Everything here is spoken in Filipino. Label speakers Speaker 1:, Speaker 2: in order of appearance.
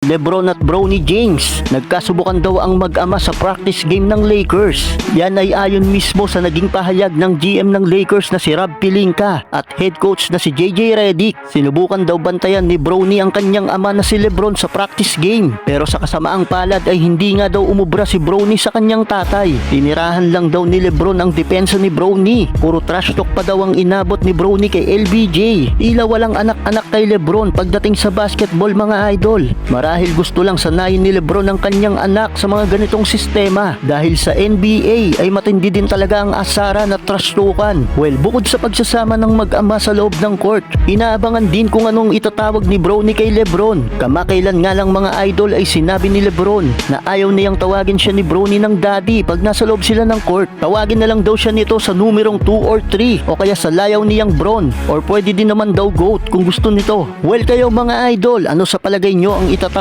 Speaker 1: Lebron at Bronny James. Nagkasubukan daw ang mag-ama sa practice game ng Lakers. Yan ay ayon mismo sa naging pahayag ng GM ng Lakers na si Rob Pelinka at head coach na si JJ Redick. Sinubukan daw bantayan ni Bronny ang kanyang ama na si Lebron sa practice game, pero sa kasamaang palad ay hindi nga daw umubra si Bronny sa kanyang tatay. Tinirahan lang daw ni Lebron ang depensa ni Bronny. Puro trash talk pa daw ang inabot ni Bronny kay LBJ. Tila walang anak-anak kay Lebron pagdating sa basketball, mga idol. Marahil gusto lang sanayin ni Lebron ang kanyang anak sa mga ganitong sistema, dahil sa NBA ay matindi din talaga ang asara na trash talkan. Well, bukod sa pagsasama ng mag-ama sa loob ng court, inaabangan din kung anong itatawag ni Bronny kay Lebron. Kamakailan nga lang, mga idol, ay sinabi ni Lebron na ayaw niyang tawagin siya ni Bronny ng daddy pag nasa loob sila ng court. Tawagin na lang daw siya nito sa numerong 2 or 3 o kaya sa layaw niyang Bron, or pwede din naman daw GOAT kung gusto nito. Well, kayo mga idol, ano sa palagay nyo ang itatawag